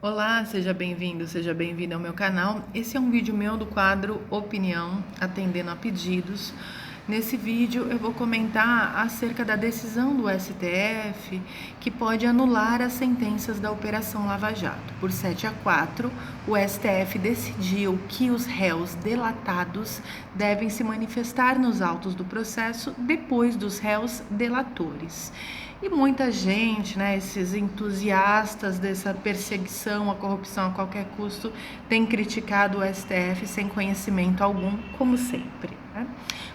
Olá, seja bem-vindo, seja bem-vinda ao meu canal. Esse é um vídeo meu do quadro Opinião, atendendo a pedidos. Nesse vídeo eu vou comentar acerca da decisão do STF que pode anular as sentenças da Operação Lava Jato. Por 7-4, o STF decidiu que os réus delatados devem se manifestar nos autos do processo depois dos réus delatores. E muita gente, esses entusiastas dessa perseguição à corrupção a qualquer custo, tem criticado o STF sem conhecimento algum, como sempre.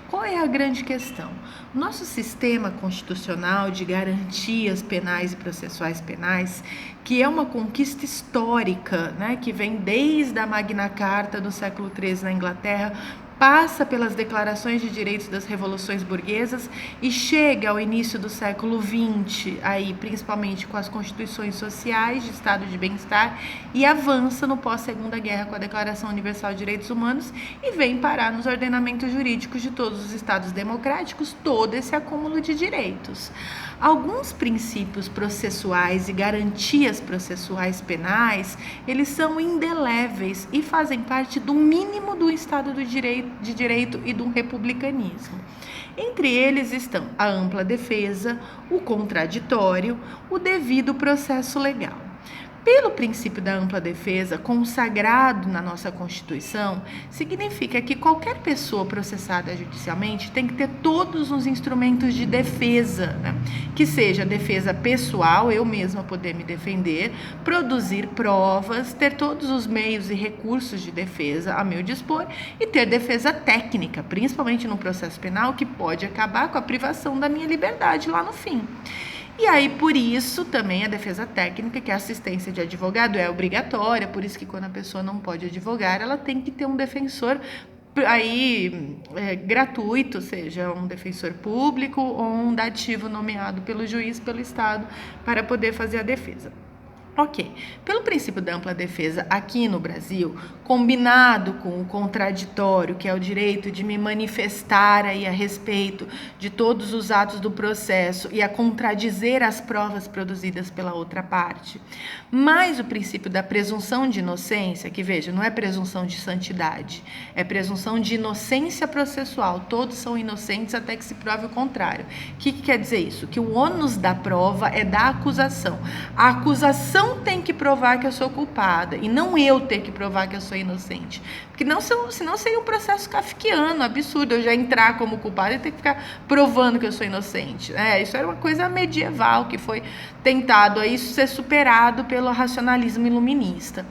Qual é a grande questão? Nosso sistema constitucional de garantias penais e processuais penais, que é uma conquista histórica, que vem desde a Magna Carta do século XIII na Inglaterra, passa pelas declarações de direitos das revoluções burguesas e chega ao início do século XX, aí, principalmente com as constituições sociais de estado de bem-estar, e avança no pós-Segunda Guerra com a Declaração Universal de Direitos Humanos e vem parar nos ordenamentos jurídicos de todos os estados democráticos todo esse acúmulo de direitos. Alguns princípios processuais e garantias processuais penais, eles são indeléveis e fazem parte do mínimo do Estado de Direito e do republicanismo. Entre eles estão a ampla defesa, o contraditório, o devido processo legal. Pelo princípio da ampla defesa, consagrado na nossa Constituição, significa que qualquer pessoa processada judicialmente tem que ter todos os instrumentos de defesa, que seja defesa pessoal, eu mesma poder me defender, produzir provas, ter todos os meios e recursos de defesa a meu dispor e ter defesa técnica, principalmente no processo penal, que pode acabar com a privação da minha liberdade lá no fim. E aí, por isso, também a defesa técnica, que é a assistência de advogado, é obrigatória, por isso que quando a pessoa não pode advogar, ela tem que ter um defensor gratuito, seja um defensor público ou um dativo nomeado pelo juiz, pelo Estado, para poder fazer a defesa. Ok, pelo princípio da ampla defesa aqui no Brasil, combinado com o contraditório, que é o direito de me manifestar aí a respeito de todos os atos do processo e a contradizer as provas produzidas pela outra parte, mais o princípio da presunção de inocência, que veja, não é presunção de santidade, é presunção de inocência processual, todos são inocentes até que se prove o contrário. O que quer dizer isso? Que o ônus da prova é da acusação. A acusação tem que provar que eu sou culpada e não eu ter que provar que eu sou inocente, porque senão seria um processo kafkiano, absurdo eu já entrar como culpada e ter que ficar provando que eu sou inocente. Isso era uma coisa medieval que foi tentado aí ser superado pelo racionalismo iluminista.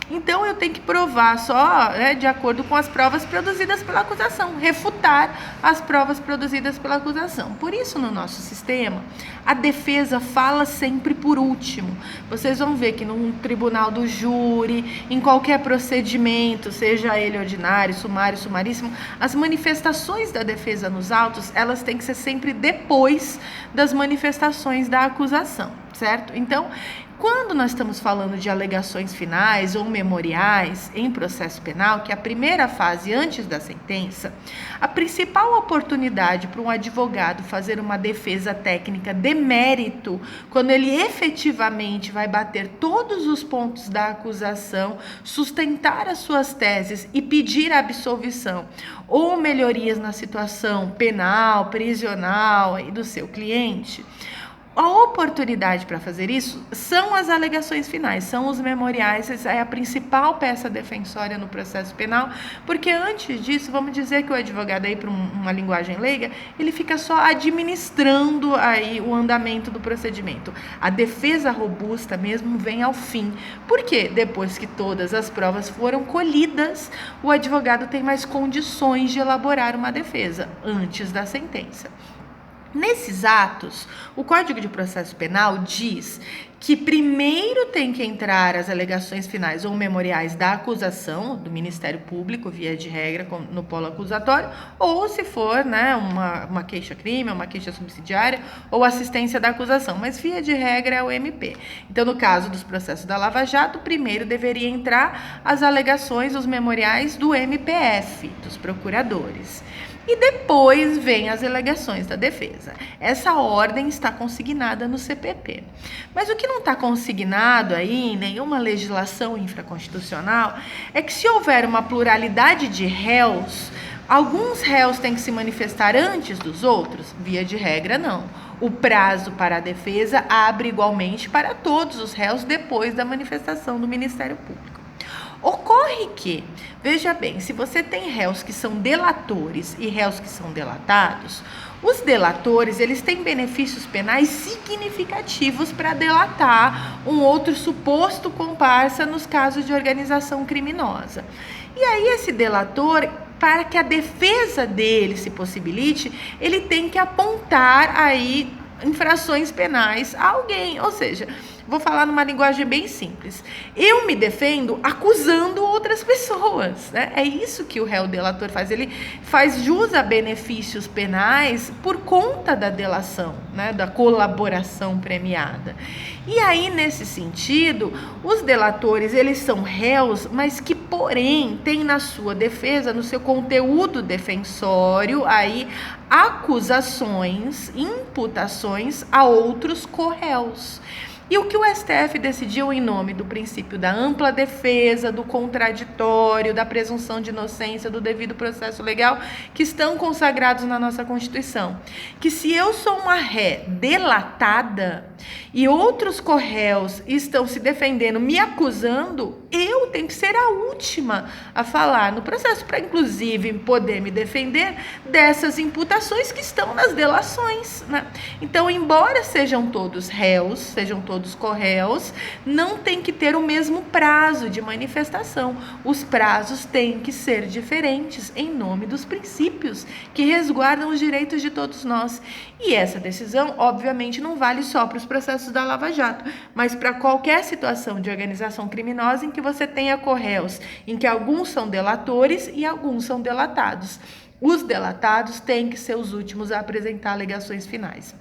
Então, eu tenho que provar só de acordo com as provas produzidas pela acusação, refutar as provas produzidas pela acusação. Por isso, no nosso sistema, a defesa fala sempre por último. Vocês vão ver que num tribunal do júri, em qualquer procedimento, seja ele ordinário, sumário, sumaríssimo, as manifestações da defesa nos autos, elas têm que ser sempre depois das manifestações da acusação, certo? Então, quando nós estamos falando de alegações finais ou memoriais em processo penal, que é a primeira fase antes da sentença, a principal oportunidade para um advogado fazer uma defesa técnica de mérito, quando ele efetivamente vai bater todos os pontos da acusação, sustentar as suas teses e pedir a absolvição ou melhorias na situação penal, prisional e do seu cliente, a oportunidade para fazer isso são as alegações finais, são os memoriais, essa é a principal peça defensória no processo penal, porque antes disso, vamos dizer que o advogado, aí para uma linguagem leiga, ele fica só administrando aí o andamento do procedimento. A defesa robusta mesmo vem ao fim. Por quê? Depois que todas as provas foram colhidas, o advogado tem mais condições de elaborar uma defesa antes da sentença. Nesses atos, o Código de Processo Penal diz que primeiro tem que entrar as alegações finais ou memoriais da acusação, do Ministério Público, via de regra, no polo acusatório, ou se for uma queixa-crime, uma queixa subsidiária, ou assistência da acusação, mas via de regra é o MP. Então, no caso dos processos da Lava Jato, primeiro deveria entrar as alegações, os memoriais do MPF, dos procuradores. e depois vem as alegações da defesa. Essa ordem está consignada no CPP. Mas o que não está consignado aí em nenhuma legislação infraconstitucional é que se houver uma pluralidade de réus, alguns réus têm que se manifestar antes dos outros? Via de regra, não. O prazo para a defesa abre igualmente para todos os réus depois da manifestação do Ministério Público. Ocorre que, veja bem, se você tem réus que são delatores e réus que são delatados, os delatores, eles têm benefícios penais significativos para delatar um outro suposto comparsa nos casos de organização criminosa. E aí esse delator, para que a defesa dele se possibilite, ele tem que apontar aí infrações penais a alguém, ou seja, vou falar numa linguagem bem simples. Eu me defendo acusando outras pessoas, né? É isso que o réu delator faz. Ele faz jus a benefícios penais por conta da delação, né? Da colaboração premiada. E aí, nesse sentido, os delatores, eles são réus, mas que, porém, têm na sua defesa, no seu conteúdo defensório, aí, acusações, imputações a outros corréus. E o que o STF decidiu em nome do princípio da ampla defesa, do contraditório, da presunção de inocência, do devido processo legal, que estão consagrados na nossa Constituição. Que se eu sou uma ré delatada e outros corréus estão se defendendo, me acusando, eu tenho que ser a última a falar no processo, para inclusive poder me defender dessas imputações que estão nas delações, né? Então, embora sejam todos réus, sejam todos corréus, não tem que ter o mesmo prazo de manifestação. Os prazos têm que ser diferentes em nome dos princípios que resguardam os direitos de todos nós. E essa decisão, obviamente, não vale só para os processos da Lava Jato, mas para qualquer situação de organização criminosa em que você tenha corréus, em que alguns são delatores e alguns são delatados. Os delatados têm que ser os últimos a apresentar alegações finais.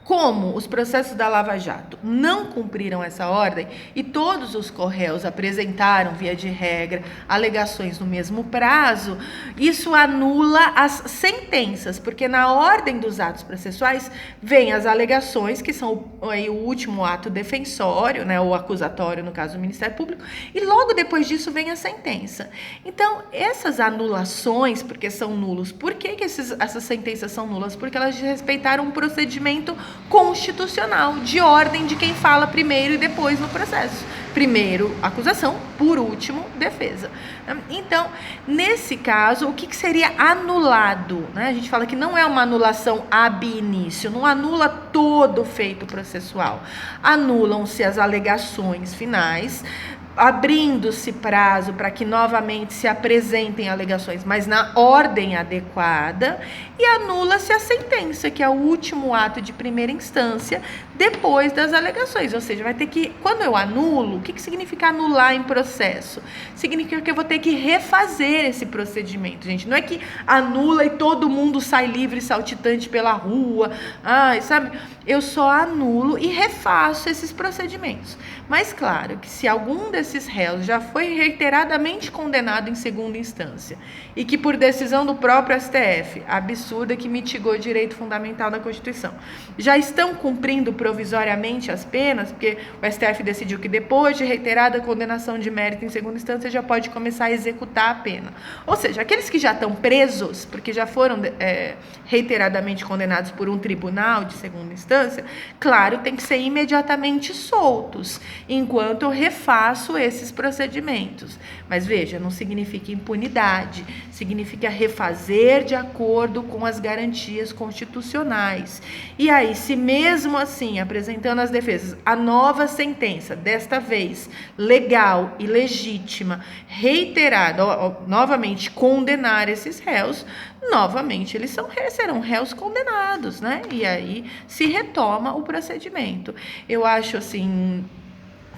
Como os processos da Lava Jato não cumpriram essa ordem e todos os corréus apresentaram, via de regra, alegações no mesmo prazo, isso anula as sentenças, porque na ordem dos atos processuais vem as alegações, que são aí, o último ato defensório, né, ou acusatório, no caso do Ministério Público, e logo depois disso vem a sentença. Então, essas anulações, porque são nulos, por que essas sentenças são nulas? Porque elas respeitaram um procedimento constitucional, de ordem de quem fala primeiro e depois no processo. Primeiro, acusação, por último, defesa. Então, nesse caso, o que seria anulado? Né? A gente fala que não é uma anulação ab início, não anula todo o feito processual. Anulam-se as alegações finais, abrindo-se prazo para que novamente se apresentem alegações, mas na ordem adequada, e anula-se a sentença, que é o último ato de primeira instância, depois das alegações. Ou seja, vai ter que, quando eu anulo, o que significa anular em processo? Significa que eu vou ter que refazer esse procedimento, gente. Não é que anula e todo mundo sai livre, saltitante pela rua, sabe? Eu só anulo e refaço esses procedimentos. Mas claro que se algum desses réus já foi reiteradamente condenado em segunda instância e que por decisão do próprio STF, absurda, que mitigou o direito fundamental da Constituição, já estão cumprindo provisoriamente as penas, porque o STF decidiu que depois de reiterada condenação de mérito em segunda instância já pode começar a executar a pena. Ou seja, aqueles que já estão presos, porque já foram reiteradamente condenados por um tribunal de segunda instância, claro, tem que ser imediatamente soltos, enquanto eu refaço esses procedimentos. Mas veja, não significa impunidade, significa refazer de acordo com as garantias constitucionais. E aí, se mesmo assim, apresentando as defesas, a nova sentença, desta vez legal e legítima, reiterada, novamente condenar esses réus, novamente eles serão réus condenados, né? E aí se retoma o procedimento. Eu acho assim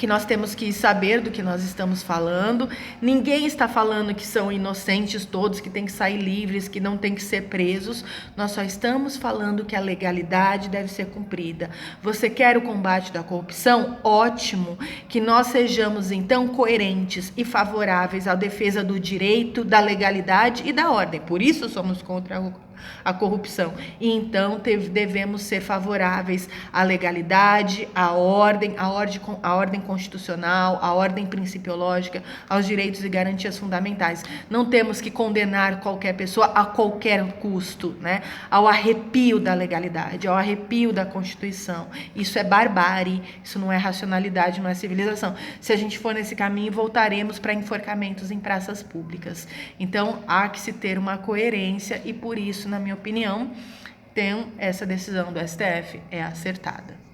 que nós temos que saber do que nós estamos falando. Ninguém está falando que são inocentes todos, que tem que sair livres, que não tem que ser presos. Nós só estamos falando que a legalidade deve ser cumprida. Você quer o combate da corrupção? Ótimo! Que nós sejamos, então, coerentes e favoráveis à defesa do direito, da legalidade e da ordem. Por isso somos contra a corrupção. E então devemos ser favoráveis à legalidade, à ordem constitucional, à ordem principiológica, aos direitos e garantias fundamentais. Não temos que condenar qualquer pessoa a qualquer custo, né? Ao arrepio da legalidade, ao arrepio da Constituição. Isso é barbárie, isso não é racionalidade, não é civilização. Se a gente for nesse caminho, voltaremos para enforcamentos em praças públicas. Então, há que se ter uma coerência e por isso, na minha opinião, essa decisão do STF é acertada.